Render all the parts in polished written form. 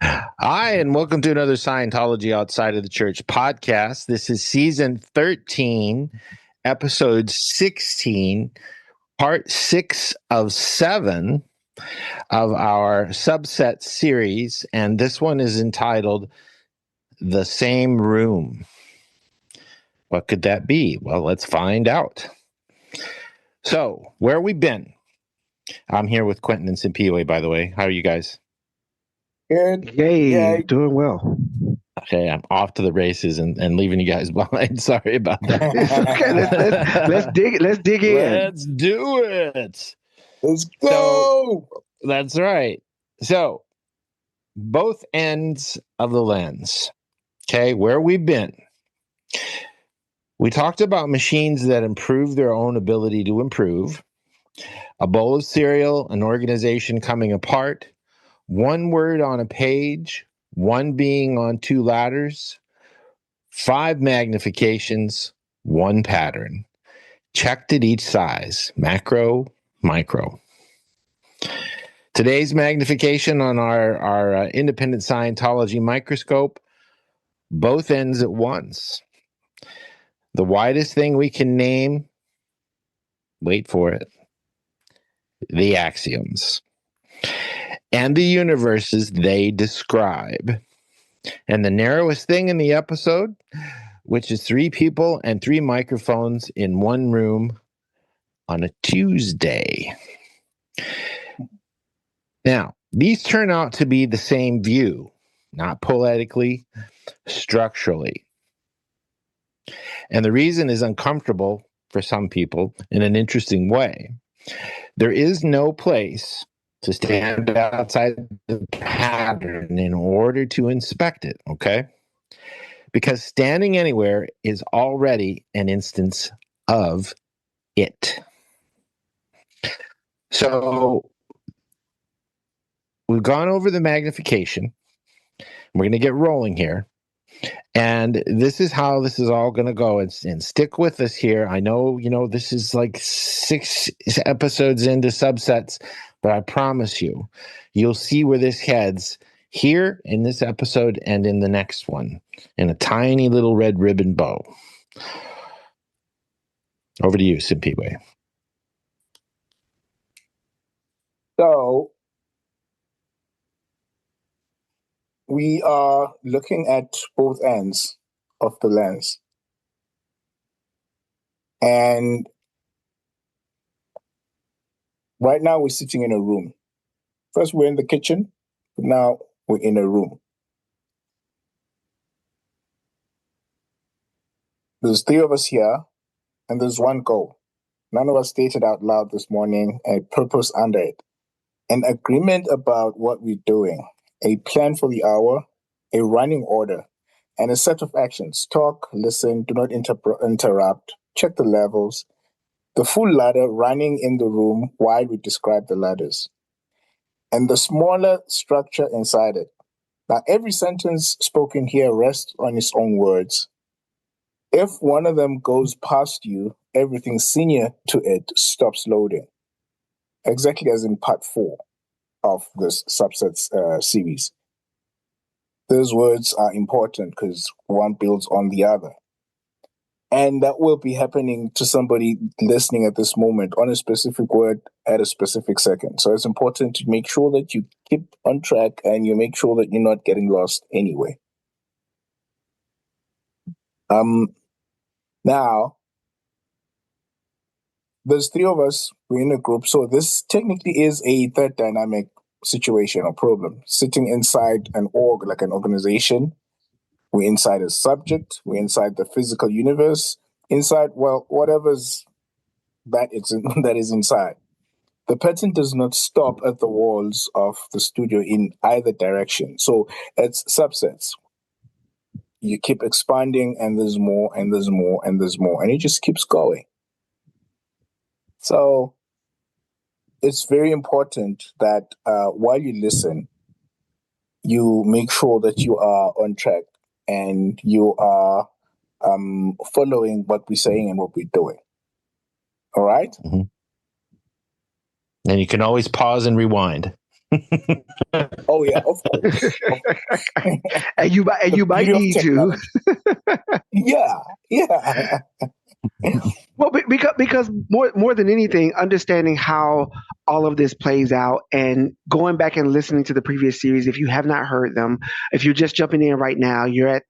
Hi, and welcome to another Scientology Outside of the Church podcast. This is season 13, episode 16, part 6 of 7 of our subset series. And this one is entitled The Same Room. What could that be? Well, let's find out. So, where have we been? I'm here with Quenton and Simphiwe, by the way. How are you guys? Good. Yay, doing well. Okay, I'm off to the races and leaving you guys behind. Sorry about that. It's okay. Let's dig in. Let's do it. Let's go. That's right. So, both ends of the lens. Okay, where we've been. We talked about machines that improve their own ability to improve, a bowl of cereal, an organization coming apart, one word on a page, one being on 2 ladders, 5 magnifications, 1 pattern, checked at each size, macro, micro. Today's magnification on our independent Scientology microscope, both ends at once. The widest thing we can name, wait for it, the axioms. And the universes they describe. And the narrowest thing in the episode, which is 3 people and 3 microphones in one room on a Tuesday. Now, these turn out to be the same view, not poetically, structurally. And the reason is uncomfortable for some people in an interesting way. There is no place to stand outside the pattern in order to inspect it, okay? Because standing anywhere is already an instance of it. So we've gone over the magnification. We're going to get rolling here. And this is how this is all going to go. And stick with us here. I know, this is like 6 episodes into subsets, but I promise you'll see where this heads here in this episode and in the next one in a tiny little red ribbon bow. Over to you, Simphiwe. So we are looking at both ends of the lens. And right now we're sitting in a room. First we're in the kitchen, but now we're in a room. There's 3 of us here, and there's one goal. None of us stated out loud this morning a purpose under it. An agreement about what we're doing, a plan for the hour, a running order, and a set of actions. Talk, listen, do not interrupt, check the levels, the full ladder running in the room while we describe the ladders, and the smaller structure inside it. Now, every sentence spoken here rests on its own words. If one of them goes past you, everything senior to it stops loading. Exactly as in part 4 of this subsets series. Those words are important because one builds on the other. And that will be happening to somebody listening at this moment on a specific word at a specific second. So it's important to make sure that you keep on track and you make sure that you're not getting lost anyway. Now, there's 3 of us, we're in a group. So this technically is a third dynamic situation or problem. Sitting inside an org, like an organization, we're inside a subject, we're inside the physical universe, inside, well, whatever's that is inside. The pattern does not stop at the walls of the studio in either direction. So it's subsets. You keep expanding and there's more and there's more and there's more, and it just keeps going. So it's very important that while you listen, you make sure that you are on track and you are following what we're saying and what we're doing. All right? Mm-hmm. And you can always pause and rewind. Oh yeah, of course. And you might beauty of need to. Yeah. Well, because more than anything, understanding how all of this plays out and going back and listening to the previous series, if you have not heard them, if you're just jumping in right now, you're at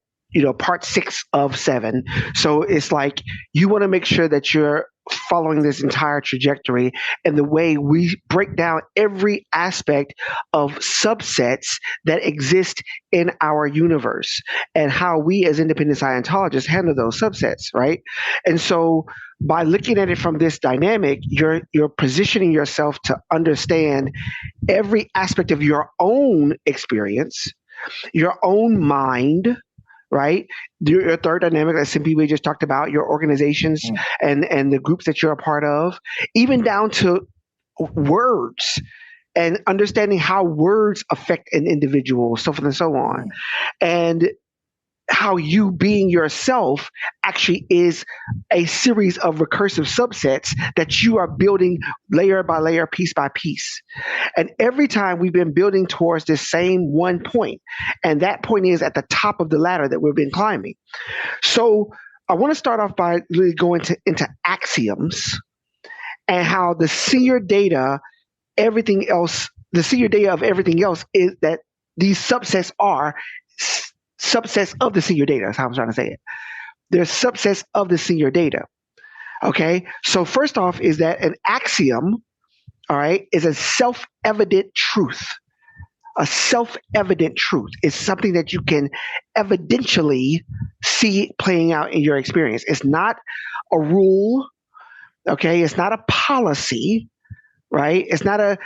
part 6 of 7. So it's like you want to make sure that you're following this entire trajectory and the way we break down every aspect of subsets that exist in our universe and how we as independent Scientologists handle those subsets, right? And so by looking at it from this dynamic, you're positioning yourself to understand every aspect of your own experience, your own mind, right? Your third dynamic that Simphiwe just talked about, your organizations and the groups that you're a part of, even down to words and understanding how words affect an individual, so forth and so on. And how you being yourself actually is a series of recursive subsets that you are building layer by layer, piece by piece. And every time we've been building towards this same one point, and that point is at the top of the ladder that we've been climbing. So I want to start off by really going into axioms and how the senior data, everything else, the senior data of everything else is that these subsets are subsets of the senior data. That's how I'm trying to say it. They're subsets of the senior data. Okay. So first off is that an axiom, all right, is a self-evident truth. A self-evident truth is something that you can evidentially see playing out in your experience. It's not a rule. Okay. It's not a policy, right? It's not a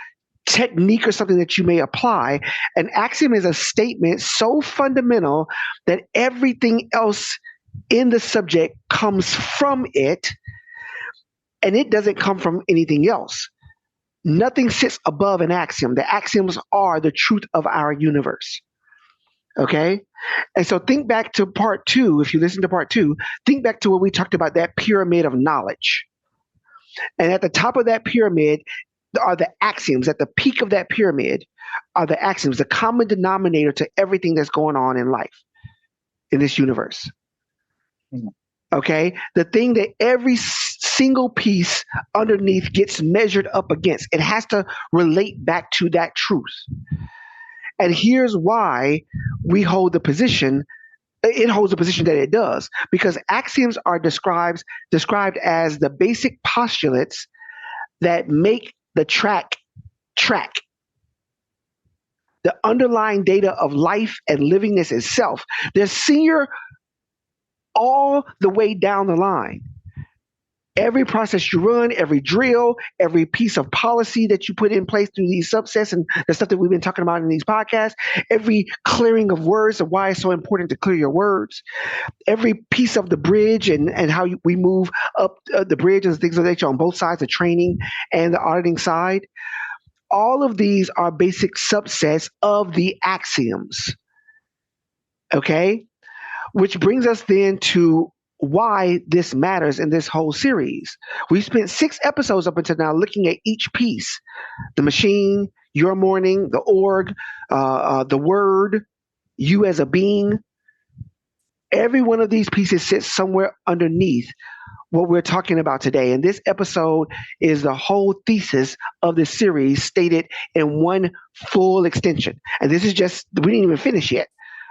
technique or something that you may apply. An axiom is a statement so fundamental that everything else in the subject comes from it, and it doesn't come from anything else. Nothing sits above an axiom. The axioms are the truth of our universe. Okay? And so think back to part 2. If you listen to part 2, think back to where we talked about that pyramid of knowledge. And at the top of that pyramid are the axioms. At the peak of that pyramid are the axioms, the common denominator to everything that's going on in life, in this universe. Okay? The thing that every single piece underneath gets measured up against. It has to relate back to that truth. And here's why we hold the position. It holds the position that it does, because axioms are described as the basic postulates that make the track. The underlying data of life and livingness itself. They're senior all the way down the line. Every process you run, every drill, every piece of policy that you put in place through these subsets and the stuff that we've been talking about in these podcasts, every clearing of words and why it's so important to clear your words, every piece of the bridge and how we move up the bridge and things of that nature on both sides, the training and the auditing side. All of these are basic subsets of the axioms. Okay? Which brings us then to why this matters in this whole series. We've spent 6 episodes up until now looking at each piece: the machine, your morning, the org, the word, you as a being. Every one of these pieces sits somewhere underneath what we're talking about today. And this episode is the whole thesis of the series stated in one full extension. And this is just, we didn't even finish yet.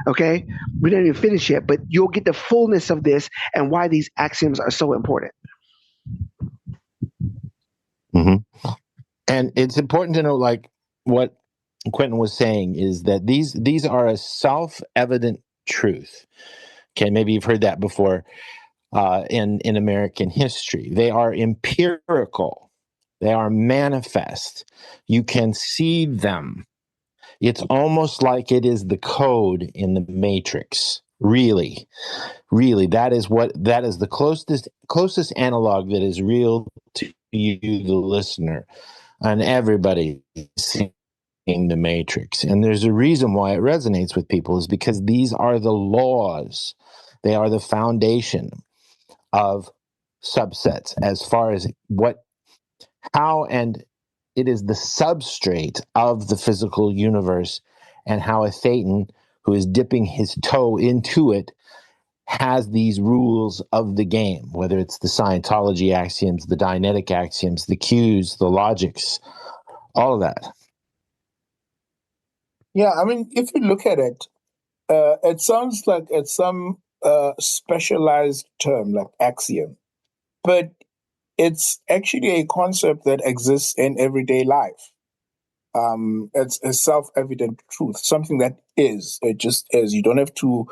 Okay? We didn't even finish yet, but you'll get the fullness of this and why these axioms are so important. Mm-hmm. And it's important to know, like what Quenton was saying, is that these are a self-evident truth. Okay, maybe you've heard that before in American history. They are empirical. They are manifest. You can see them. It's almost like it is the code in the Matrix. Really, that is the closest analog that is real to you, the listener, and everybody seeing the Matrix. And there's a reason why it resonates with people, is because these are the laws. They are the foundation of subsets as far as how and it is the substrate of the physical universe, and how a thetan who is dipping his toe into it has these rules of the game, whether it's the Scientology axioms, the Dianetic axioms, the cues, the logics, all of that. Yeah, I mean, if you look at it, it sounds like it's some specialized term like axiom, but it's actually a concept that exists in everyday life. It's a self-evident truth, something that is. It just is. You don't have to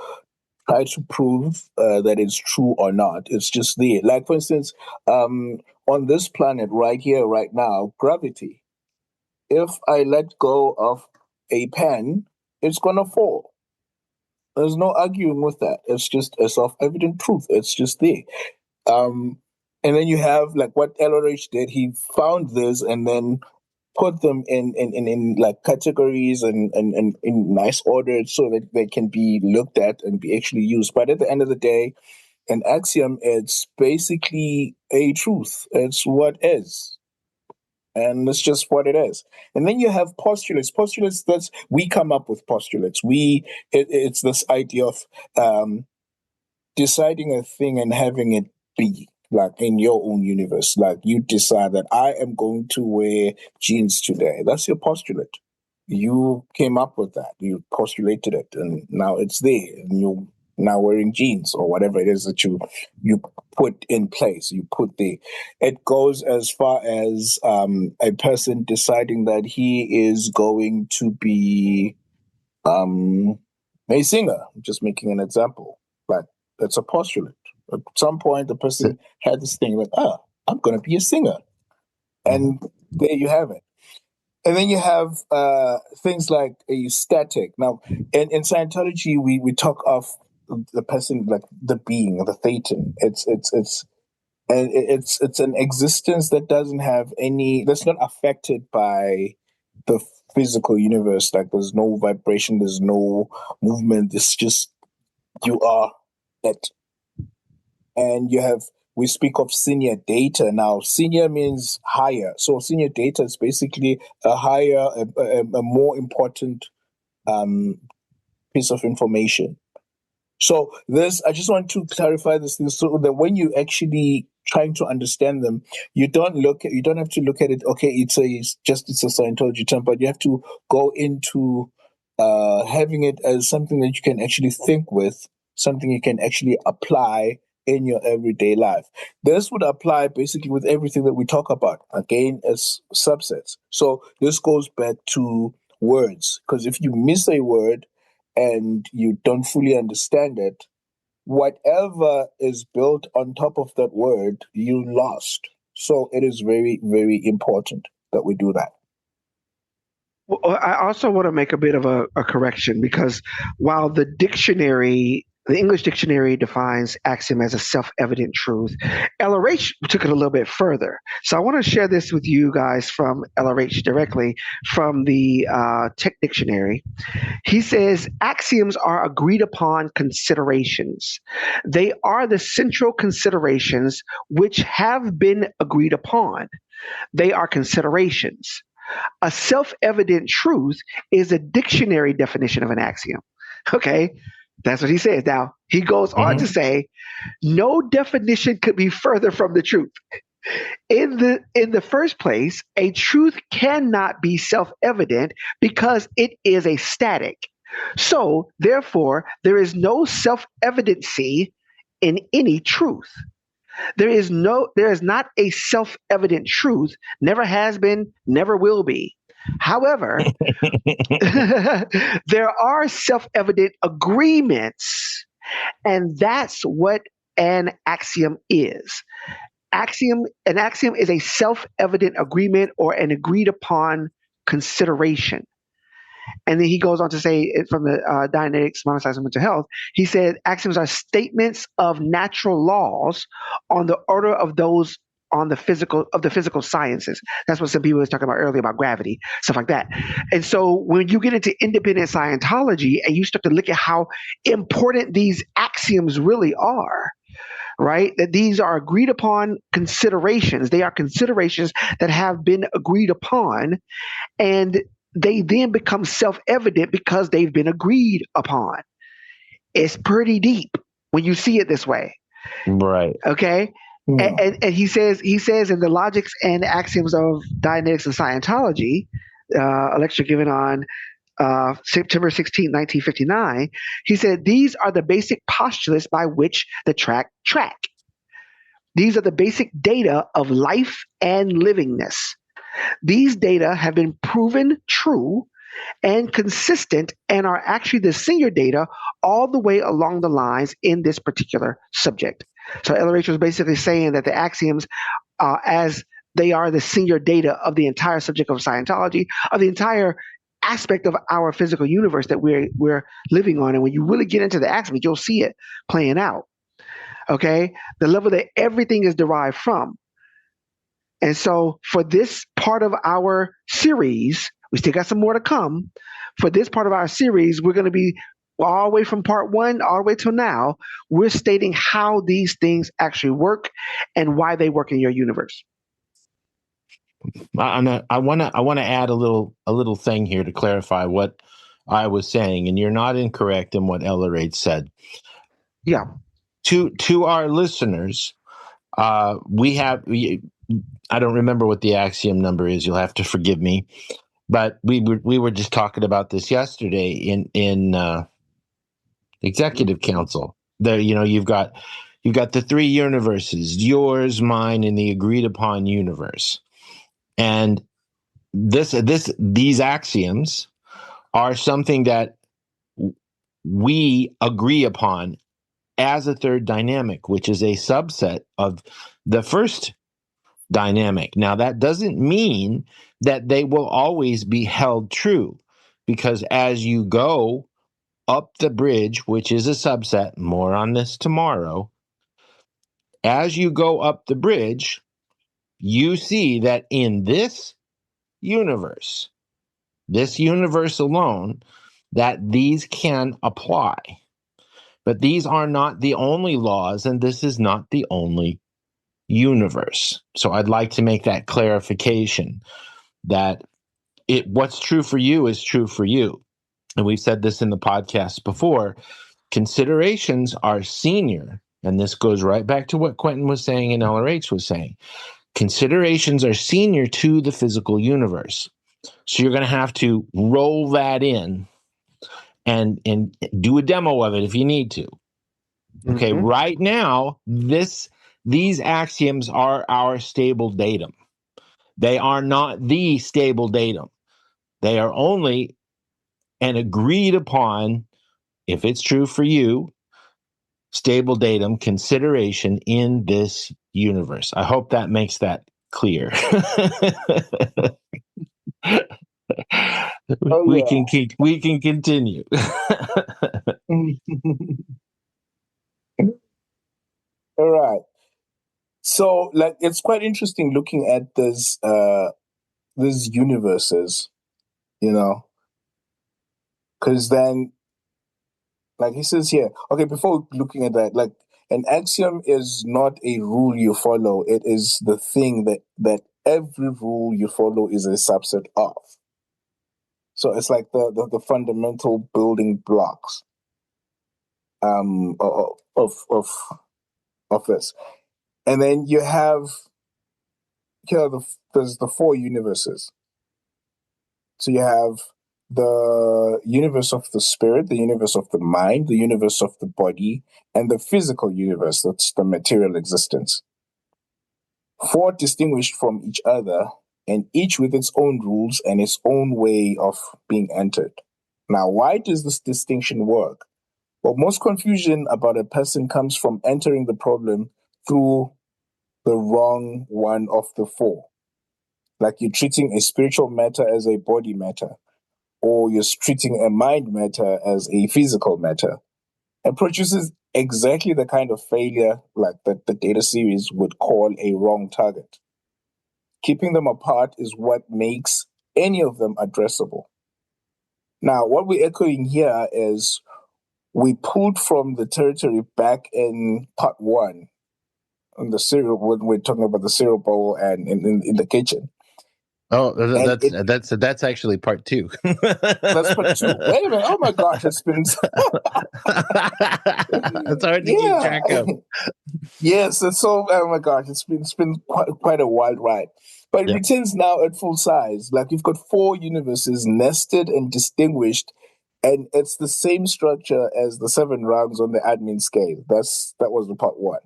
try to prove that it's true or not. It's just there. Like, for instance, on this planet right here, right now, gravity. If I let go of a pen, it's going to fall. There's no arguing with that. It's just a self-evident truth. It's just there. Um, and then you have like what LRH did. He found this and then put them in like categories and in nice order so that they can be looked at and be actually used. But at the end of the day, an axiom, it's basically a truth. It's what is. And it's just what it is. And then you have postulates. Postulates, that's we come up with postulates. It's this idea of deciding a thing and having it be like in your own universe. Like you decide that I am going to wear jeans today. That's your postulate. You came up with that. You postulated it, and now it's there. And you're now wearing jeans or whatever it is that you put in place. You put there. It goes as far as a person deciding that he is going to be a singer. I'm just making an example. Like it's a postulate. At some point, the person had this thing like, I'm going to be a singer. And there you have it. And then you have things like a static. Now, in Scientology, we talk of the person like the being, the thetan. It's an existence that doesn't have any, that's not affected by the physical universe. Like there's no vibration, there's no movement. It's just you are it. And we speak of senior data. Now, senior means higher. So senior data is basically a higher, a more important piece of information. So I just want to clarify this thing so that when you actually trying to understand them, you don't have to look at it. Okay, it's a Scientology term, but you have to go into having it as something that you can actually think with, something you can actually apply in your everyday life. This would apply basically with everything that we talk about, again, as subsets. So this goes back to words, because if you miss a word and you don't fully understand it, whatever is built on top of that word, you lost. So it is very, very important that we do that. Well, I also want to make a bit of a correction because while the English dictionary defines axiom as a self-evident truth, LRH took it a little bit further. So I want to share this with you guys from LRH directly from the Tech Dictionary. He says axioms are agreed upon considerations. They are the central considerations which have been agreed upon. They are considerations. A self-evident truth is a dictionary definition of an axiom. Okay, that's what he says. Now, he goes on to say, no definition could be further from the truth. In the first place, a truth cannot be self-evident because it is a static. So, therefore, there is no self-evidency in any truth. There is not a self-evident truth, never has been, never will be. However, there are self-evident agreements, and that's what an axiom is. An axiom is a self-evident agreement or an agreed upon consideration. And then he goes on to say from the Dianetics, Modern Science of Mental Health, he said axioms are statements of natural laws on the order of those on the physical sciences. That's what Simphiwe was talking about earlier about gravity, stuff like that. And so when you get into independent Scientology and you start to look at how important these axioms really are, right? That these are agreed upon considerations. They are considerations that have been agreed upon, and they then become self-evident because they've been agreed upon. It's pretty deep when you see it this way. Right. Okay. Yeah. And he says in the logics and axioms of Dianetics and Scientology, a lecture given on September 16, 1959, he said these are the basic postulates by which the track. These are the basic data of life and livingness. These data have been proven true and consistent and are actually the senior data all the way along the lines in this particular subject. So LRH was basically saying that the axioms, as they are the senior data of the entire subject of Scientology, of the entire aspect of our physical universe that we're living on. And when you really get into the axioms, you'll see it playing out. Okay, the level that everything is derived from. And so for this part of our series, we still got some more to come. For this part of our series, we're going to be all the way from part one all the way till now. We're stating how these things actually work and why they work in your universe. I want to add a little thing here to clarify what I was saying, and you're not incorrect in what Ellerate said. Yeah. To our listeners, we have. I don't remember what the axiom number is. You'll have to forgive me, but we were just talking about this yesterday in executive council. You've got the three universes: yours, mine, and the agreed upon universe. And these axioms are something that we agree upon as a third dynamic, which is a subset of the first dynamic. Now, that doesn't mean that they will always be held true, because as you go up the bridge, which is a subset, more on this tomorrow, as you go up the bridge, you see that in this universe alone, that these can apply. But these are not the only laws, and this is not the only universe. So I'd like to make that clarification that what's true for you is true for you. And we've said this in the podcast before. Considerations are senior, and this goes right back to what Quenton was saying and LRH was saying. Considerations are senior to the physical universe. So you're going to have to roll that in and do a demo of it if you need to. Okay, Mm-hmm. right now, these axioms are our stable datum. They are not the stable datum. They are only an agreed upon, if it's true for you, stable datum consideration in this universe. I hope that makes that clear. We can continue. All right. So, like, it's quite interesting looking at these universes, because then, like he says here, okay, before looking at that, like, an axiom is not a rule you follow. It is the thing that every rule you follow is a subset of. So it's like the fundamental building blocks of this. And then you have there's the four universes. So you have the universe of the spirit, the universe of the mind, the universe of the body, and the physical universe, that's the material existence. Four distinguished from each other, and each with its own rules and its own way of being entered. Now, why does this distinction work? Well, most confusion about a person comes from entering the problem through the wrong one of the four. Like you're treating a spiritual matter as a body matter, or you're treating a mind matter as a physical matter. It produces exactly the kind of failure like that the data series would call a wrong target. Keeping them apart is what makes any of them addressable. Now, what we're echoing here is we pulled from the territory back in part one, in the cereal when we're talking about the cereal bowl and in the kitchen. Oh, that's actually part 2. That's part 2. Wait a minute! Oh my gosh, it's been it's hard to keep track of. Yes, and so oh my gosh, it's been quite a wild ride. But it returns now at full size. Like you've got 4 universes nested and distinguished, and it's the same structure as the 7 rungs on the admin scale. That was the part 1.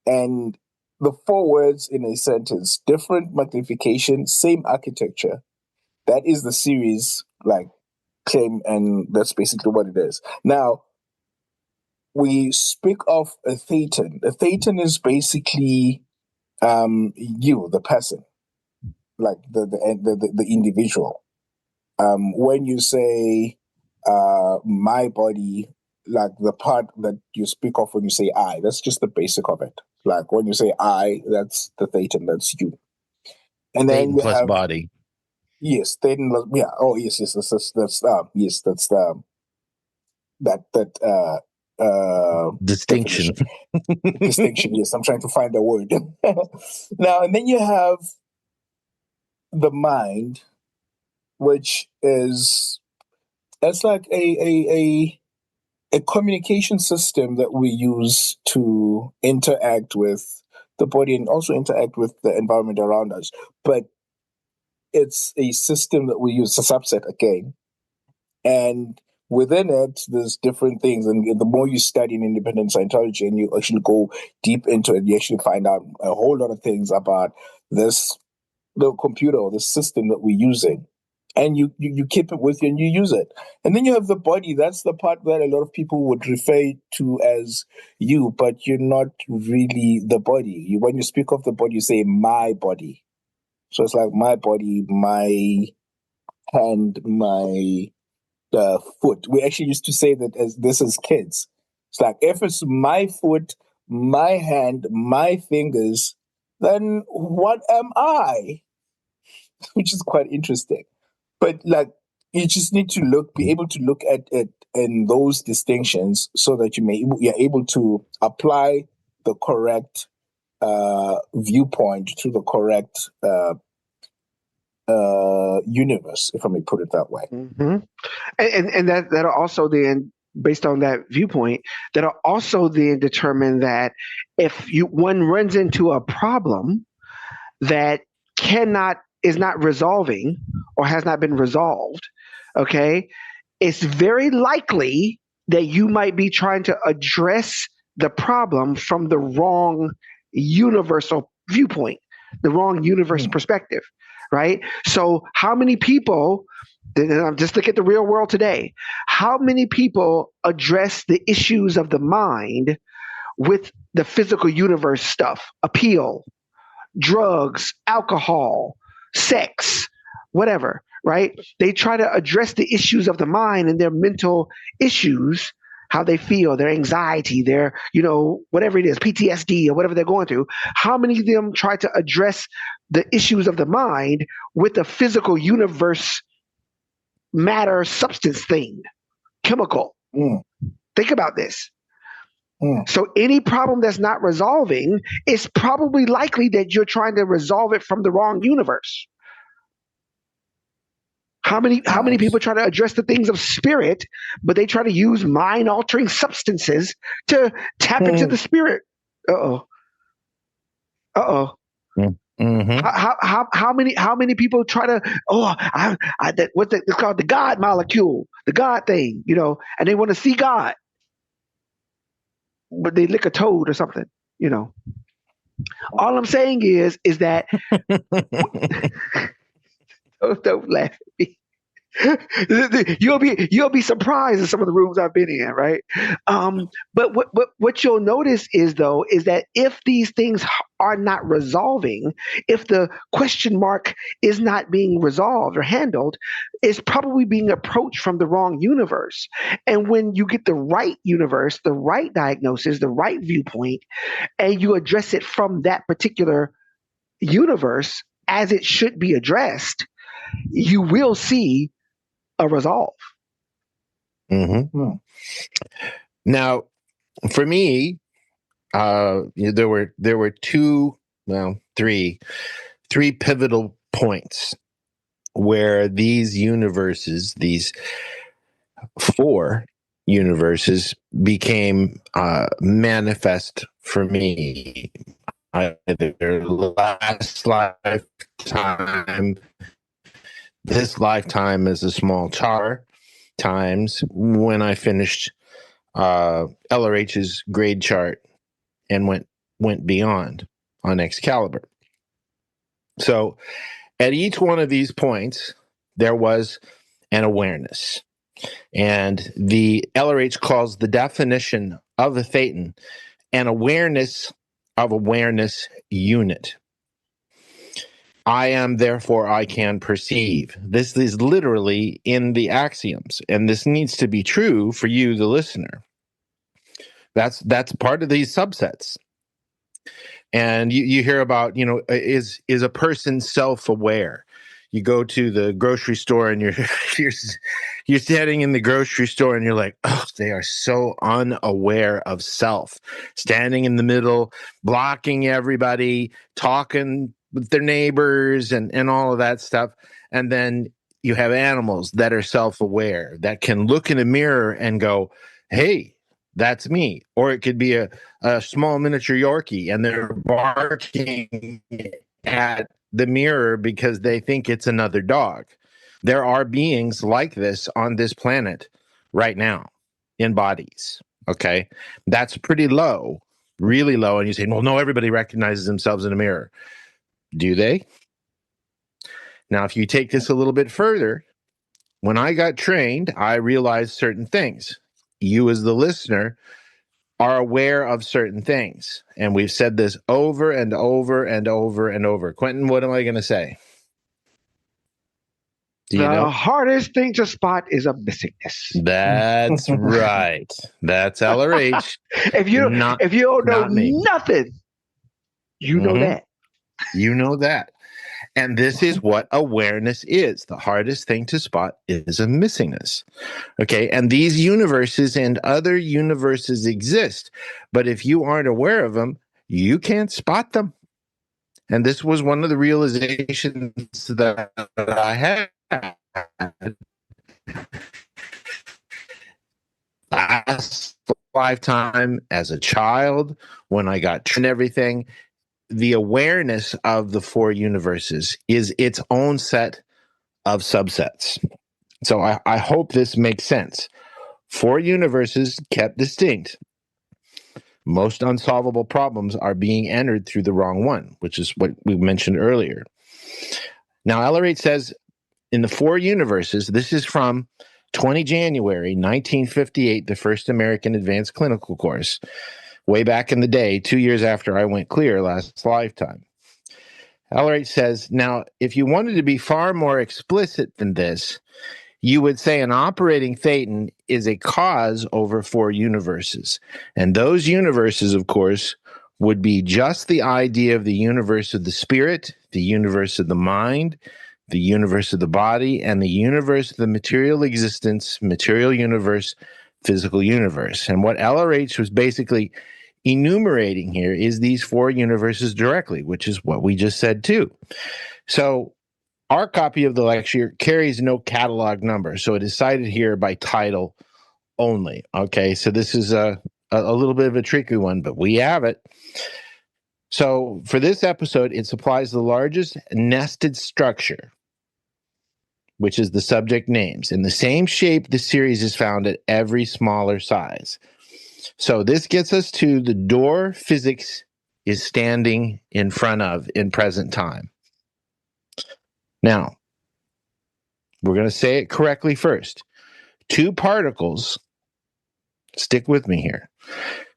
And the 4 words in a sentence, different magnification, same architecture. That is the series like claim, and that's basically what it is. Now, we speak of a thetan. A thetan is basically you, the person, like the individual. When you say my body, like the part that you speak of when you say I, that's just the basic of it. Like when you say I, that's the thetan, that's you. And then Thetan you plus have body. yes, thetan. Yeah. Oh, yes. Distinction. Distinction. Yes, I'm trying to find a word. Now, and then you have the mind, which is that's like a communication system that we use to interact with the body and also interact with the environment around us. But it's a system that we use, a subset again. And within it, there's different things. And the more you study in independent Scientology and you actually go deep into it, you actually find out a whole lot of things about this little computer or the system that we're using. And you keep it with you and you use it. And then you have the body. That's the part that a lot of people would refer to as you, but you're not really the body. When you speak of the body, you say my body. So it's like my body, my hand, my foot. We actually used to say that as this as kids. It's like if it's my foot, my hand, my fingers, then what am I? Which is quite interesting. But like you just need to be able to look at it in those distinctions so that you're able to apply the correct viewpoint to the correct universe, if I may put it that way. Mm-hmm. And that'll also then, based on that viewpoint, that'll also then determine that if one runs into a problem that is not resolving or has not been resolved, okay, it's very likely that you might be trying to address the problem from the wrong universal viewpoint, the wrong universe perspective, right? So how many people, just look at the real world today, how many people address the issues of the mind with the physical universe stuff, appeal, drugs, alcohol, sex, whatever, right? They try to address the issues of the mind and their mental issues, how they feel, their anxiety, their, whatever it is, PTSD or whatever they're going through. How many of them try to address the issues of the mind with a physical universe matter substance thing, chemical? Think about this. So any problem that's not resolving, it's probably likely that you're trying to resolve it from the wrong universe. How many people try to address the things of spirit, but they try to use mind-altering substances to tap into the spirit? Mm-hmm. How many people try to it's called the God molecule, the God thing, and they want to see God, but they lick a toad or something, All I'm saying is that don't laugh at me. You'll be surprised in some of the rooms I've been in, right? But what you'll notice is that if these things are not resolving, if the question mark is not being resolved or handled, it's probably being approached from the wrong universe. And when you get the right universe, the right diagnosis, the right viewpoint, and you address it from that particular universe as it should be addressed, you will see a resolve. Mm-hmm. Now, for me, there were three pivotal points where these universes, these four universes, became manifest for me. Either last lifetime, this lifetime as a small child, times when I finished LRH's grade chart and went beyond on Excalibur. So at each one of these points, there was an awareness. And the LRH calls the definition of a thetan an awareness of awareness unit. I am, therefore I can perceive. This is literally in the Axioms, and this needs to be true for you, the listener. That's part of these subsets. And you hear about, is a person self-aware? You go to the grocery store and you're standing in the grocery store and you're like, oh, they are so unaware of self, standing in the middle, blocking everybody, talking with their neighbors and all of that stuff. And then you have animals that are self-aware, that can look in a mirror and go, hey, that's me. Or it could be a small miniature Yorkie and they're barking at the mirror because they think it's another dog. There are beings like this on this planet right now in bodies. Okay. That's pretty low, really low. And you say, well, no, everybody recognizes themselves in a mirror. Do they? Now, if you take this a little bit further, when I got trained, I realized certain things. You as the listener are aware of certain things. And we've said this over and over and over and over. Quenton, what am I going to say? Do you know? The hardest thing to spot is a missingness. That's right. That's LRH. If you don't know nothing, you know that. You know that. And this is what awareness is. The hardest thing to spot is a missingness. Okay. And these universes and other universes exist. But if you aren't aware of them, you can't spot them. And this was one of the realizations that I had last lifetime as a child when I got trained and everything. The awareness of the four universes is its own set of subsets. So I hope this makes sense. Four universes kept distinct. Most unsolvable problems are being entered through the wrong one, which is what we mentioned earlier. Now, LR8 says in the four universes, this is from 20 January 1958, the first American advanced clinical course, way back in the day, 2 years after I went clear last lifetime. LR8 says, now, if you wanted to be far more explicit than this, you would say an operating thetan is a cause over four universes. And those universes, of course, would be just the idea of the universe of the spirit, the universe of the mind, the universe of the body, and the universe of the material existence, material universe, physical universe. And what LRH was basically enumerating here is these four universes directly, which is what we just said too. So our copy of the lecture carries no catalog number, so it is cited here by title only. Okay, so this is a little bit of a tricky one, but we have it. So for this episode, it supplies the largest nested structure, which is the subject names. In the same shape, the series is found at every smaller size. So this gets us to the door physics is standing in front of in present time. Now, we're going to say it correctly first. Two particles, stick with me here.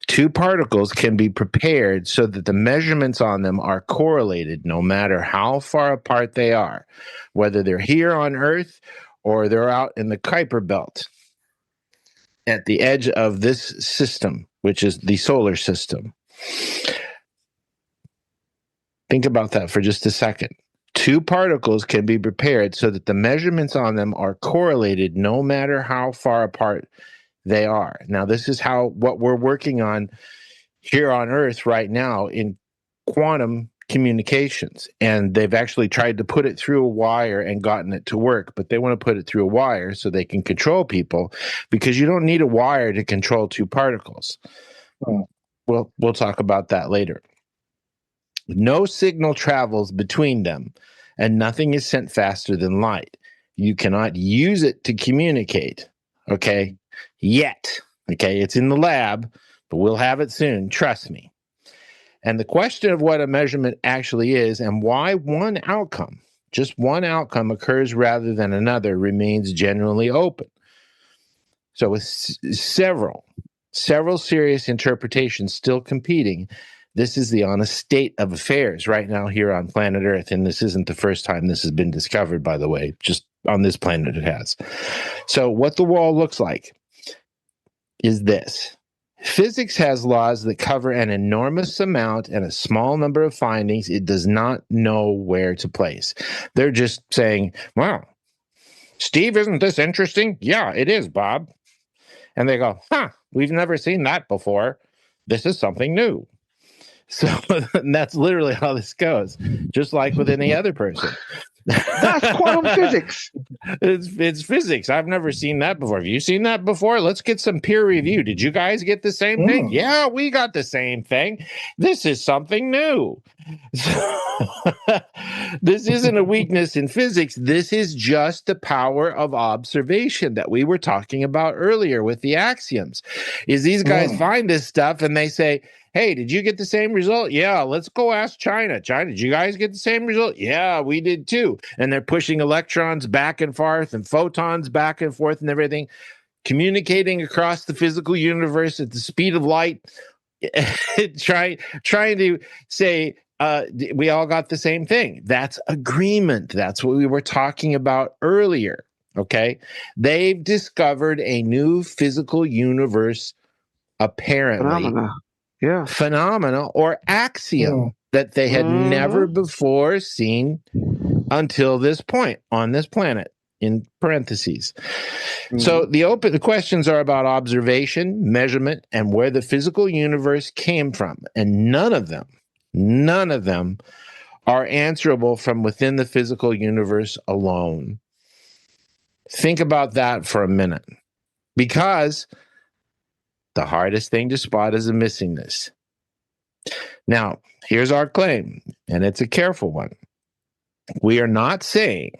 Two particles can be prepared so that the measurements on them are correlated no matter how far apart they are, whether they're here on Earth or they're out in the Kuiper Belt at the edge of this system, which is the solar system. Think about that for just a second. Two particles can be prepared so that the measurements on them are correlated no matter how far apart they are. Now, this is what we're working on here on Earth right now in quantum communications. And they've actually tried to put it through a wire and gotten it to work, but they want to put it through a wire so they can control people, because you don't need a wire to control two particles. Well, we'll talk about that later. No signal travels between them, and nothing is sent faster than light. You cannot use it to communicate, okay? Yet, okay? It's in the lab, but we'll have it soon, trust me. And the question of what a measurement actually is and why one outcome, just one outcome, occurs rather than another remains generally open. So with several serious interpretations still competing, this is the honest state of affairs right now here on planet Earth. And this isn't the first time this has been discovered, by the way. Just on this planet it has. So what the wall looks like is this. Physics has laws that cover an enormous amount and a small number of findings it does not know where to place. They're just saying, wow, Steve, isn't this interesting? Yeah, it is, Bob. And they go, we've never seen that before. This is something new. So that's literally how this goes, just like with any other person. That's quantum physics. It's physics. I've never seen that before. Have you seen that before? Let's get some peer review. Did you guys get the same thing? Yeah, we got the same thing. This is something new. This isn't a weakness in physics. This is just the power of observation that we were talking about earlier with the axioms. Is these guys find this stuff and they say, hey, did you get the same result? Yeah, let's go ask China. China, did you guys get the same result? Yeah, we did too. And they're pushing electrons back and forth and photons back and forth and everything, communicating across the physical universe at the speed of light, trying to say, we all got the same thing. That's agreement. That's what we were talking about earlier, okay? They've discovered a new physical universe, apparently. Phenomena or axiom that they had never before seen until this point on this planet, in parentheses. So the questions are about observation, measurement, and where the physical universe came from. And none of them are answerable from within the physical universe alone. Think about that for a minute, because the hardest thing to spot is a missingness. Now, here's our claim, and it's a careful one. We are not saying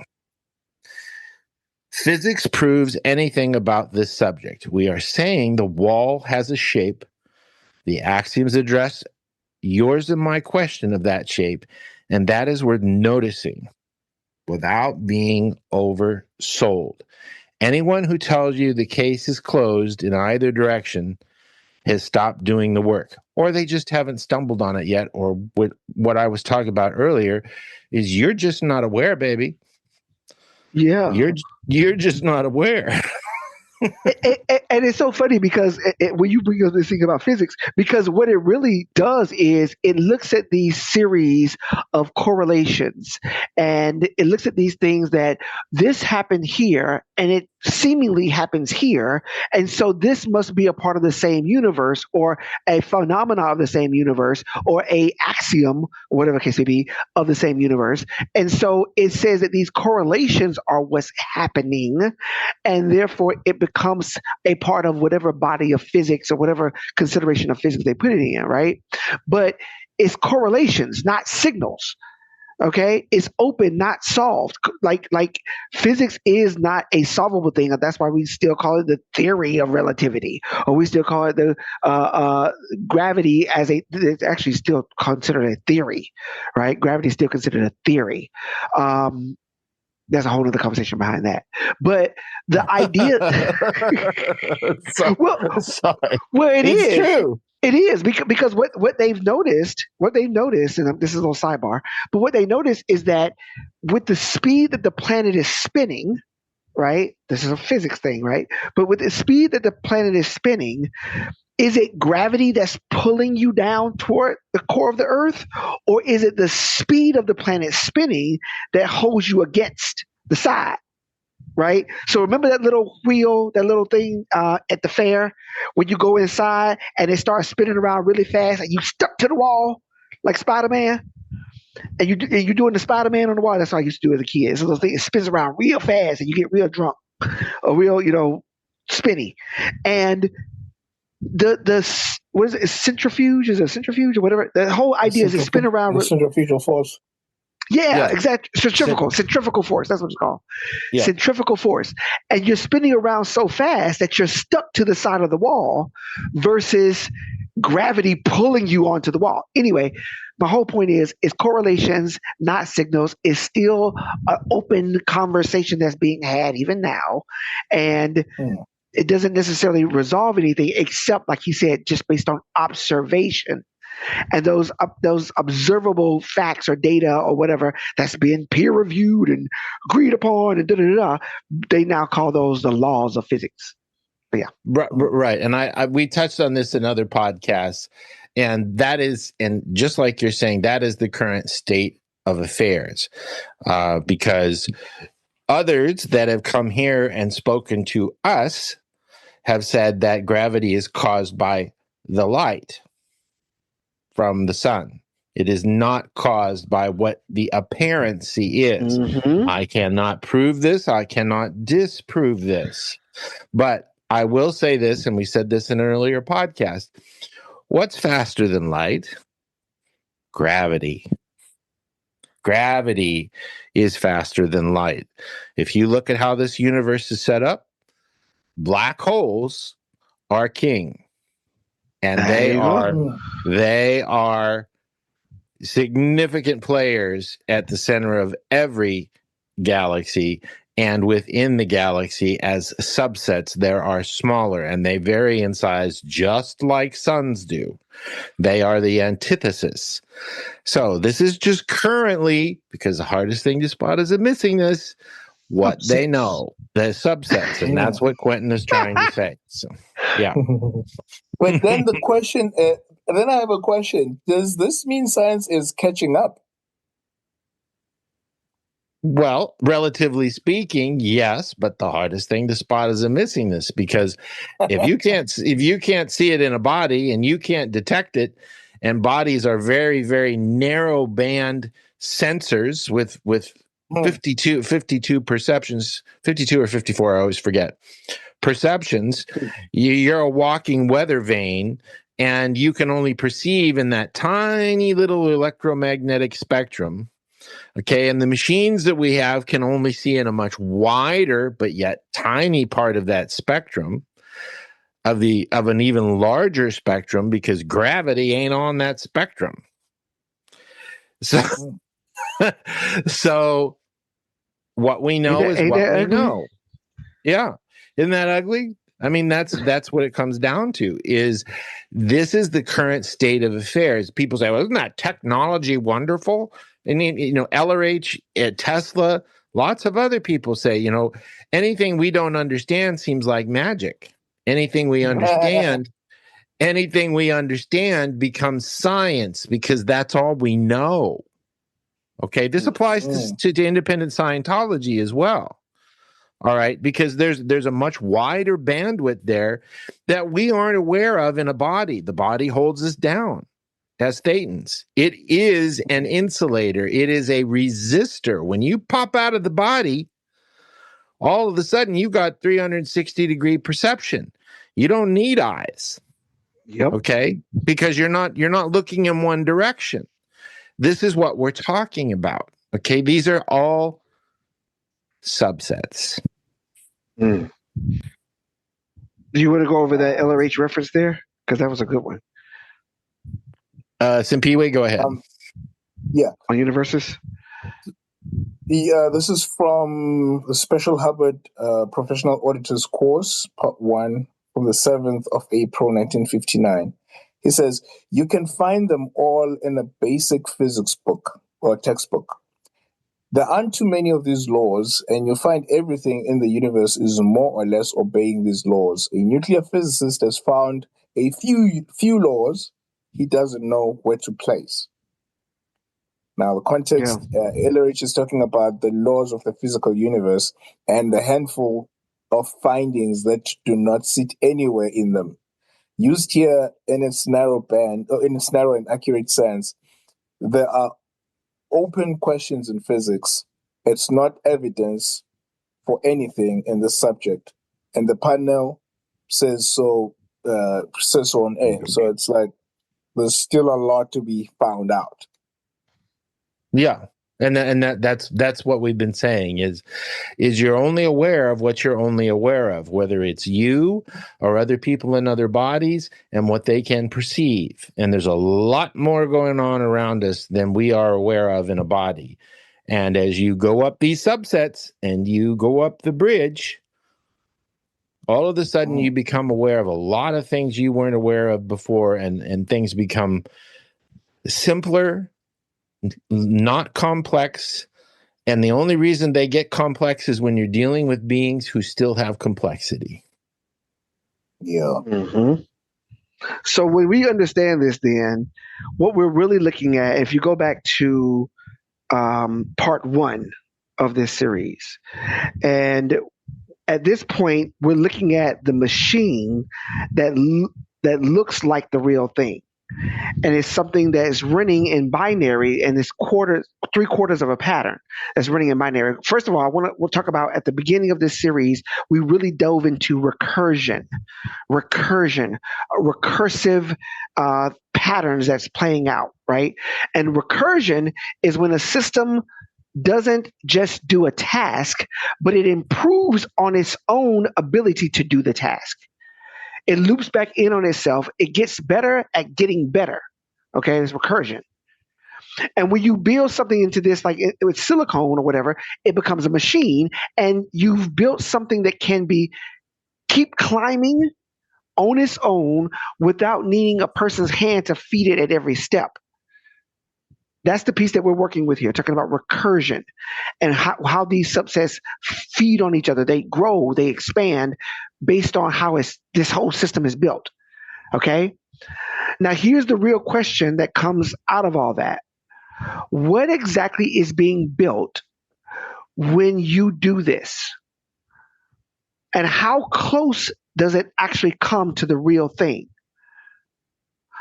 physics proves anything about this subject. We are saying the wall has a shape. The axioms address yours and my question of that shape, and that is worth noticing without being oversold. Anyone who tells you the case is closed in either direction has stopped doing the work, or they just haven't stumbled on it yet, or what I was talking about earlier is you're just not aware, baby. Yeah. You're just not aware. And it's so funny because when you bring up this thing about physics, because what it really does is it looks at these series of correlations, and it looks at these things that this happened here and it seemingly happens here. And so this must be a part of the same universe, or a phenomena of the same universe, or a axiom, or whatever the case may be, of the same universe. And so it says that these correlations are what's happening, and therefore it becomes a part of whatever body of physics or whatever consideration of physics they put it in, right? But it's correlations, not signals. Okay, it's open, not solved. Like physics is not a solvable thing. That's why we still call it the theory of relativity, or we still call it the gravity as it's actually still considered a theory, right? Gravity is still considered a theory. There's a whole other conversation behind that. But the idea, it's true. It is because what they've noticed, and this is a little sidebar, but what they noticed is that with the speed that the planet is spinning, right? This is a physics thing, right? But with the speed that the planet is spinning, is it gravity that's pulling you down toward the core of the Earth, or is it the speed of the planet spinning that holds you against the side? right? So remember that little wheel, that little thing at the fair when you go inside and it starts spinning around really fast and you stuck to the wall like Spider-Man, and you're doing the Spider-Man on the wall. That's what I used to do as a kid. So those things spins around real fast and you get real drunk or real, spinny. And the what is it? Centrifuge? Is it a centrifuge or whatever? The whole idea is to spin around. The centrifugal force. Yeah, exactly. Centrifugal force. That's what it's called. Yeah. Centrifugal force. And you're spinning around so fast that you're stuck to the side of the wall versus gravity pulling you onto the wall. Anyway, my whole point is correlations, not signals, is still an open conversation that's being had even now. And it doesn't necessarily resolve anything except, like he said, just based on observation. And those observable facts or data or whatever that's been peer reviewed and agreed upon and they now call those the laws of physics. But yeah, right. And we touched on this in other podcasts, and that is, and just like you're saying, that is the current state of affairs, because others that have come here and spoken to us have said that gravity is caused by the light from the sun. It is not caused by what the apparency is. Mm-hmm. I cannot prove this. I cannot disprove this. But I will say this, and we said this in an earlier podcast. What's faster than light? Gravity. Gravity is faster than light. If you look at how this universe is set up, black holes are king. And they are significant players at the center of every galaxy, and within the galaxy as subsets there are smaller, and they vary in size just like suns do. They are the antithesis. So this is just currently, because the hardest thing to spot is a missingness, what they know, the subsets, and that's what Quenton is trying to say. So yeah. But then the question, then I have a question. Does this mean science is catching up? Well, relatively speaking, yes, but the hardest thing to spot is a missingness, because if you can't see it in a body and you can't detect it, and bodies are very, very narrow band sensors with 52 perceptions, 52 or 54, I always forget. Perceptions, you're a walking weather vane, and you can only perceive in that tiny little electromagnetic spectrum. Okay, and the machines that we have can only see in a much wider but yet tiny part of that spectrum, of an even larger spectrum, because gravity ain't on that spectrum. So what we know is what we know. Yeah. Isn't that ugly? I mean, that's what it comes down to. This is the current state of affairs. People say, well, isn't that technology wonderful? And, LRH, Tesla, lots of other people say, anything we don't understand seems like magic. Anything we understand becomes science, because that's all we know. Okay, this applies to independent Scientology as well. All right, because there's a much wider bandwidth there that we aren't aware of in a body. The body holds us down as thetans. It is an insulator. It is a resistor. When you pop out of the body, all of a sudden you got 360-degree perception. You don't need eyes. Yep. Okay, because you're not looking in one direction. This is what we're talking about. Okay, these are all subsets. Do you want to go over that LRH reference there? Because that was a good one. Simphiwe, go ahead. Yeah. On universes? This is from the Special Hubbard Professional Auditors course, part 1, from the 7th of April, 1959. He says, you can find them all in a basic physics book or textbook. There aren't too many of these laws, and you'll find everything in the universe is more or less obeying these laws. A nuclear physicist has found a few laws he doesn't know where to place. Now, the context, Illerich is talking about the laws of the physical universe and the handful of findings that do not sit anywhere in them. Used here in its narrow band, or in its narrow and accurate sense, there are open questions in physics. It's not evidence for anything in the subject, and the panel says so on air. So it's like there's still a lot to be found out. Yeah. And that's what we've been saying is you're only aware of what you're only aware of, whether it's you or other people in other bodies and what they can perceive. And there's a lot more going on around us than we are aware of in a body. And as you go up these subsets and you go up the bridge, all of a sudden you become aware of a lot of things you weren't aware of before, and things become simpler, not complex. And the only reason they get complex is when you're dealing with beings who still have complexity. Yeah. Mm-hmm. So when we understand this, then what we're really looking at, if you go back to part 1 of this series, and at this point, we're looking at the machine that looks like the real thing. And it's something that is running in binary, and it's 3/4 of a pattern that's running in binary. First of all, we'll talk about at the beginning of this series, we really dove into recursive patterns that's playing out, right? And recursion is when a system doesn't just do a task, but it improves on its own ability to do the task. It loops back in on itself. It gets better at getting better. Okay, it's recursion. And when you build something into this, like with silicone or whatever, it becomes a machine, and you've built something that can keep climbing on its own without needing a person's hand to feed it at every step. That's the piece that we're working with here, talking about recursion and how these subsets feed on each other. They grow, they expand based on how this whole system is built. Okay? Now, here's the real question that comes out of all that. What exactly is being built when you do this? And how close does it actually come to the real thing?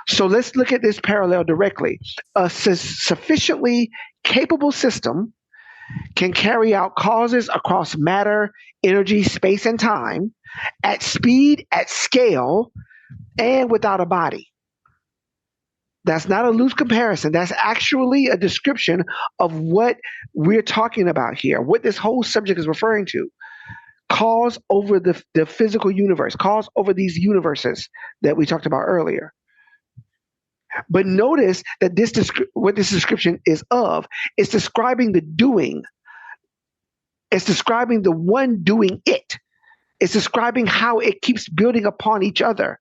So let's look at this parallel directly. A sufficiently capable system can carry out causes across matter, energy, space, and time at speed, at scale, and without a body. That's not a loose comparison. That's actually a description of what we're talking about here, what this whole subject is referring to. Cause over the physical universe, cause over these universes that we talked about earlier. But notice that what this description is of, it's describing the doing. It's describing the one doing it. It's describing how it keeps building upon each other.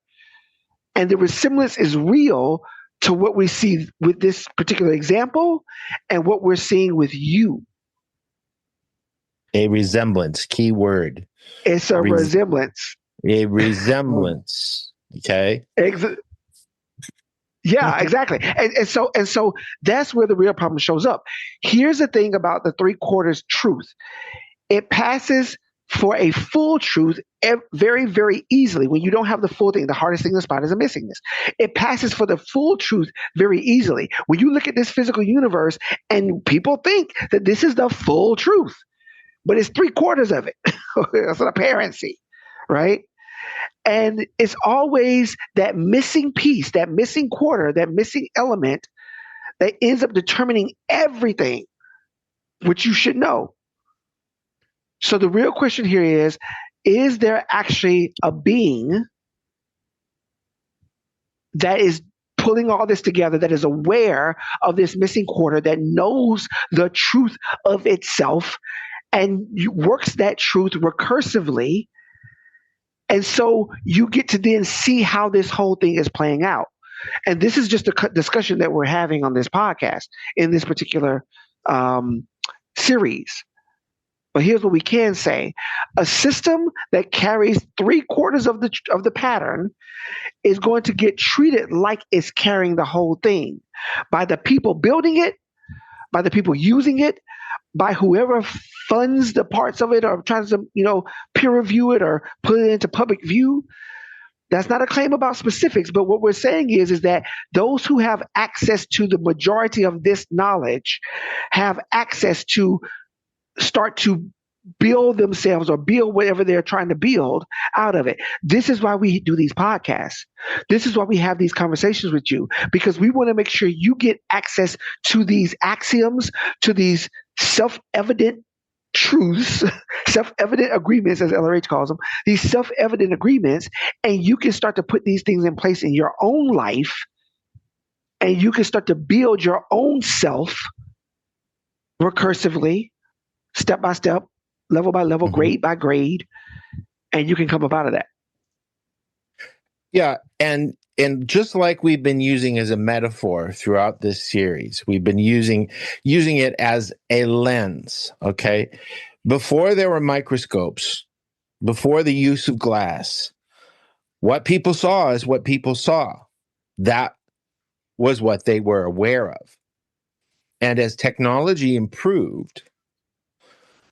And the resemblance is real to what we see with this particular example and what we're seeing with you. A resemblance, key word. It's a resemblance. A resemblance. Okay. Yeah, exactly. And so that's where the real problem shows up. Here's the thing about the 3/4 truth. It passes for a full truth very, very easily. When you don't have the full thing, the hardest thing to spot is a missingness. It passes for the full truth very easily. When you look at this physical universe and people think that this is the full truth, but it's 3/4 of it. That's an apparency, right? And it's always that missing piece, that missing quarter, that missing element that ends up determining everything, which you should know. So the real question here is there actually a being that is pulling all this together, that is aware of this missing quarter, that knows the truth of itself and works that truth recursively? And so you get to then see how this whole thing is playing out. And this is just a discussion that we're having on this podcast in this particular series. But here's what we can say. A system that carries 3/4 of the pattern is going to get treated like it's carrying the whole thing by the people building it, by the people using it, by whoever funds the parts of it or tries to, peer review it or put it into public view. That's not a claim about specifics, but what we're saying is that those who have access to the majority of this knowledge have access to start to build themselves or build whatever they're trying to build out of it. This is why we do these podcasts. This is why we have these conversations with you, because we want to make sure you get access to these axioms, to these self-evident truths, self-evident agreements, as LRH calls them, these self-evident agreements, and you can start to put these things in place in your own life, and you can start to build your own self recursively, step by step, level by level, grade by grade, and you can come up out of that. Yeah, and just like we've been using as a metaphor throughout this series, we've been using it as a lens, okay? Before there were microscopes, before the use of glass, what people saw is what people saw. That was what they were aware of. And as technology improved,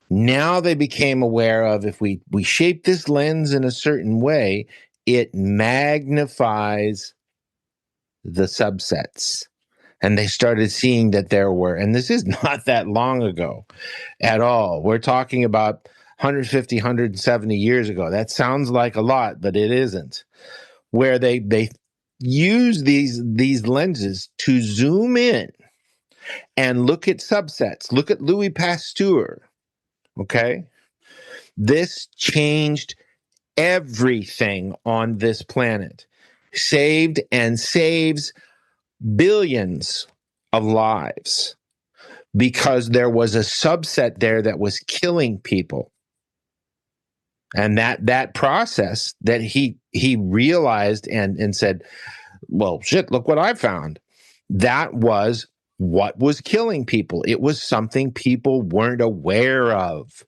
now they became aware of, if we shape this lens in a certain way, it magnifies the subsets. And they started seeing that there were, and this is not that long ago at all. We're talking about 150, 170 years ago. That sounds like a lot, but it isn't. Where they use these lenses to zoom in and look at subsets. Look at Louis Pasteur, okay? This changed everything on this planet. Saved and saves billions of lives because there was a subset there that was killing people. And that process that he realized and said, well, shit, look what I found. That was what was killing people. It was something people weren't aware of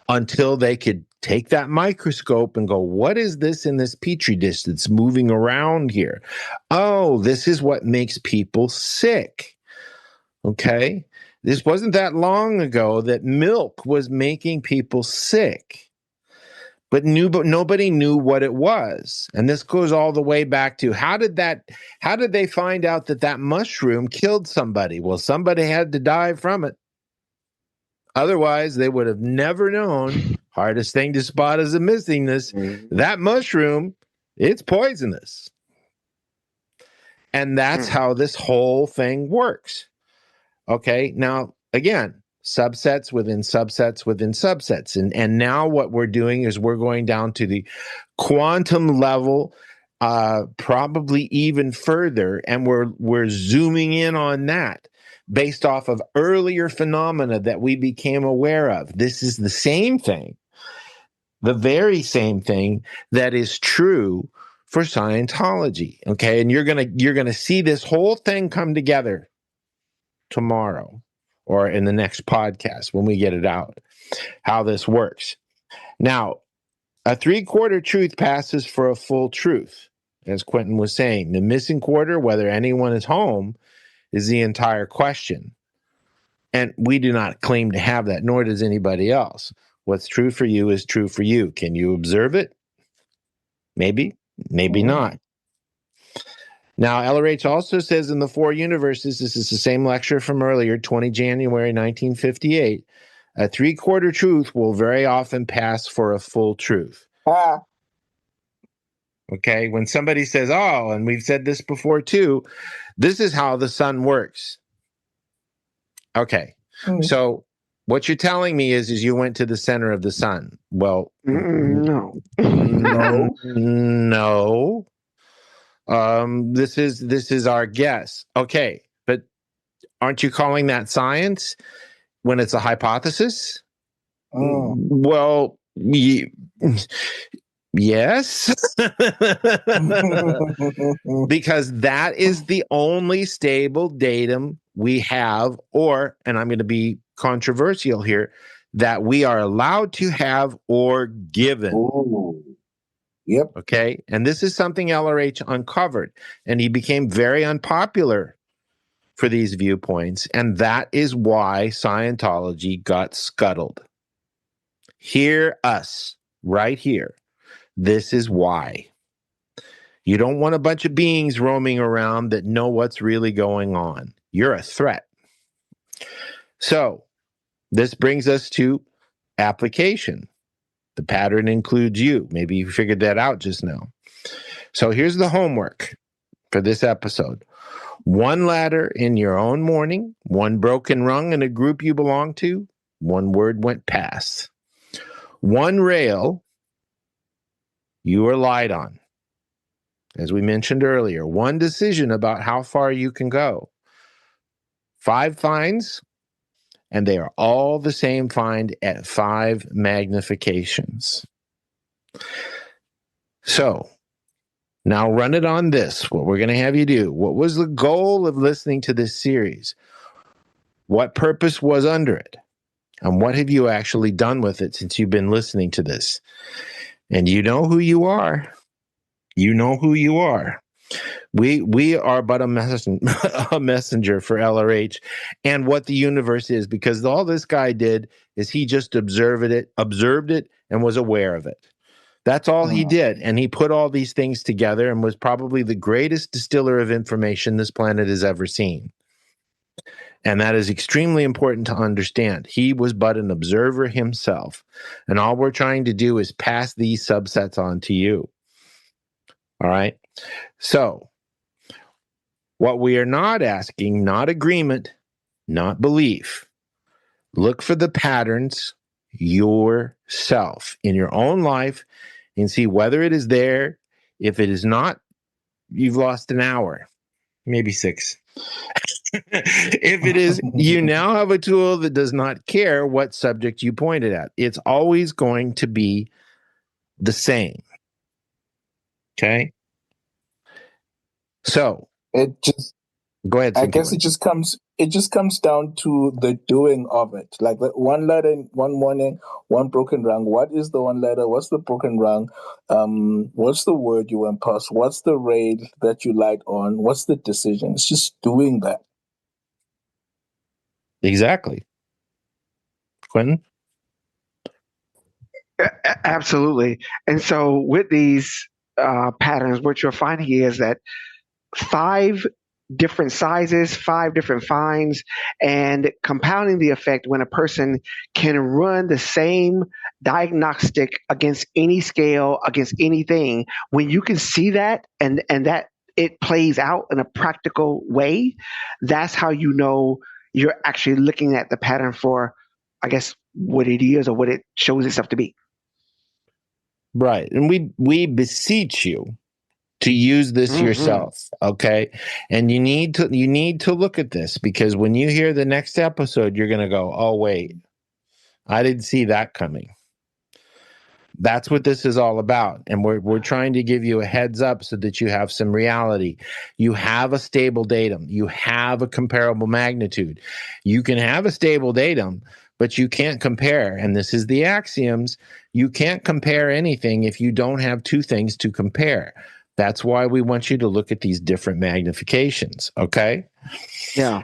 until they could take that microscope and go, what is this in this petri dish that's moving around here? Oh, this is what makes people sick. Okay? This wasn't that long ago that milk was making people sick. But nobody knew what it was. And this goes all the way back to how did they find out that mushroom killed somebody? Well, somebody had to die from it. Otherwise, they would have never known. Hardest thing to spot is a missingness. That mushroom, it's poisonous. And that's how this whole thing works. Okay, now, again, subsets within subsets within subsets. And now what we're doing is we're going down to the quantum level, probably even further, and we're zooming in on that based off of earlier phenomena that we became aware of. This is the same thing, the very same thing that is true for Scientology. Okay, and you're gonna see this whole thing come together tomorrow or in the next podcast when we get it out, how this works. Now, a 3/4 truth passes for a full truth. As Quenton was saying, the missing quarter, whether anyone is home, is the entire question. And we do not claim to have that, nor does anybody else. What's true for you is true for you. Can you observe it? Maybe, maybe not. Now, LRH also says in the Four Universes, this is the same lecture from earlier, 20 January 1958, a 3/4 truth will very often pass for a full truth. Okay, when somebody says, oh, and we've said this before too, this is how the sun works. Okay, so what you're telling me is you went to the center of the sun. Well, no. No. This is our guess. Okay, but aren't you calling that science when it's a hypothesis? Well, yes. Because that is the only stable datum we have, or, and I'm going to be controversial here, that we are allowed to have or given. Ooh. Yep. Okay. And this is something LRH uncovered, and he became very unpopular for these viewpoints, and that is why Scientology got scuttled. Hear us right here. This is why. You don't want a bunch of beings roaming around that know what's really going on. You're a threat. So, this brings us to application. The pattern includes you. Maybe you figured that out just now. So, here's the homework for this episode. One ladder in your own morning, one broken rung in a group you belong to, one word went past. One rail you were lied on. As we mentioned earlier, one decision about how far you can go. 5 fines, and they are all the same find at 5 magnifications. So, now run it on this, what we're going to have you do. What was the goal of listening to this series? What purpose was under it? And what have you actually done with it since you've been listening to this? And you know who you are. You know who you are. We are but a messenger for LRH and what the universe is, because all this guy did is he just observed it, and was aware of it. That's all he did. And he put all these things together and was probably the greatest distiller of information this planet has ever seen. And that is extremely important to understand. He was but an observer himself. And all we're trying to do is pass these subsets on to you. All right? So, what we are not asking, not agreement, not belief. Look for the patterns yourself in your own life and see whether it is there. If it is not, you've lost an hour, maybe 6. If it is, you now have a tool that does not care what subject you pointed at. It's always going to be the same. Okay? So, go ahead. I guess it just comes down to the doing of it. Like one letter in one morning, one broken rung. What is the one letter? What's the broken rung? What's the word you went past? What's the rail that you light on? What's the decision? It's just doing that. Exactly. Quenton? Absolutely. And so with these patterns, what you're finding is that 5 different sizes, 5 different fines, and compounding the effect when a person can run the same diagnostic against any scale, against anything. When you can see that and that it plays out in a practical way, that's how you know you're actually looking at the pattern for, I guess, what it is or what it shows itself to be. Right. And we beseech you to use this yourself, okay? And you need to look at this, because when you hear the next episode, you're going to go, "Oh wait, I didn't see that coming." That's what this is all about. And we're trying to give you a heads up so that you have some reality. You have a stable datum. You have a comparable magnitude. You can have a stable datum, but you can't compare. And this is the axioms. You can't compare anything if you don't have 2 things to compare. That's why we want you to look at these different magnifications, okay? Yeah.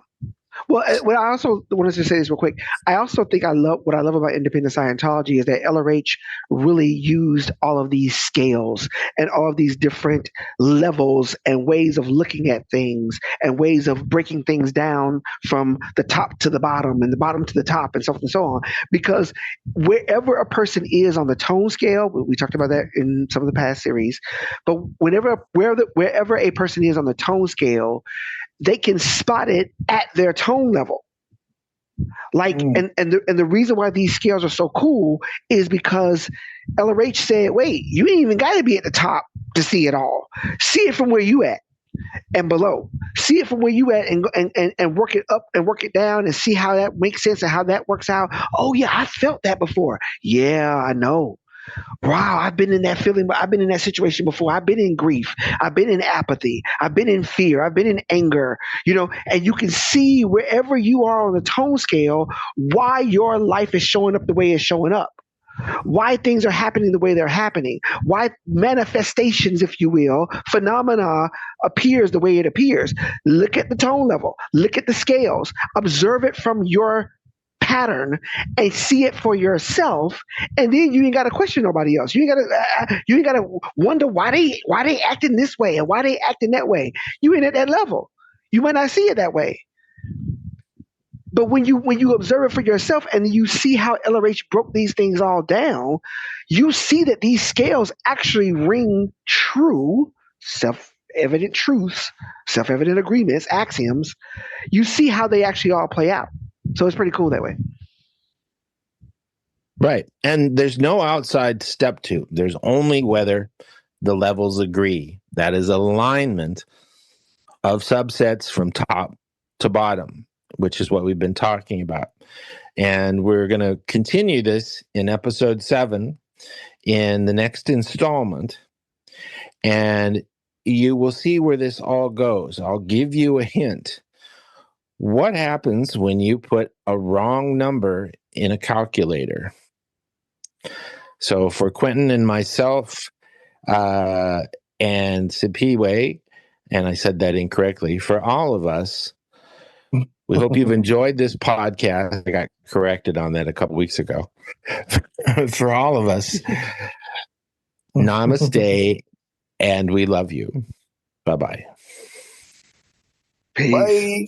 Well, what I also wanted to say this real quick. I also think what I love about independent Scientology is that LRH really used all of these scales and all of these different levels and ways of looking at things and ways of breaking things down from the top to the bottom and the bottom to the top and so on and so on. Because wherever a person is on the tone scale, we talked about that in some of the past series, but wherever a person is on the tone scale, they can spot it at their tone level. Like, and the reason why these scales are so cool is because LRH said, wait, you ain't even got to be at the top to see it all. See it from where you at and below. See it from where you at and work it up and work it down and see how that makes sense and how that works out. Oh yeah, I felt that before. Yeah, I know. Wow, I've been in that feeling. I've been in that situation before. I've been in grief. I've been in apathy. I've been in fear. I've been in anger, and you can see wherever you are on the tone scale, why your life is showing up the way it's showing up. why things are happening the way they're happening, why manifestations, if you will, phenomena appears the way it appears. Look at the tone level, look at the scales, observe it from your pattern and see it for yourself, and then you ain't got to question nobody else. You ain't got to wonder why they acting this way and why they acting that way. You ain't at that level. You might not see it that way. But when you observe it for yourself and you see how LRH broke these things all down, you see that these scales actually ring true, self-evident truths, self-evident agreements, axioms. You see how they actually all play out. So it's pretty cool that way. Right. And there's no outside step to. There's only whether the levels agree. That is alignment of subsets from top to bottom, which is what we've been talking about. And we're going to continue this in episode 7 in the next installment. And you will see where this all goes. I'll give you a hint. What happens when you put a wrong number in a calculator? So for Quenton and myself and Simphiwe, and I said that incorrectly, for all of us, we hope you've enjoyed this podcast. I got corrected on that a couple weeks ago. For all of us, namaste, and we love you. Bye-bye. Peace. Bye.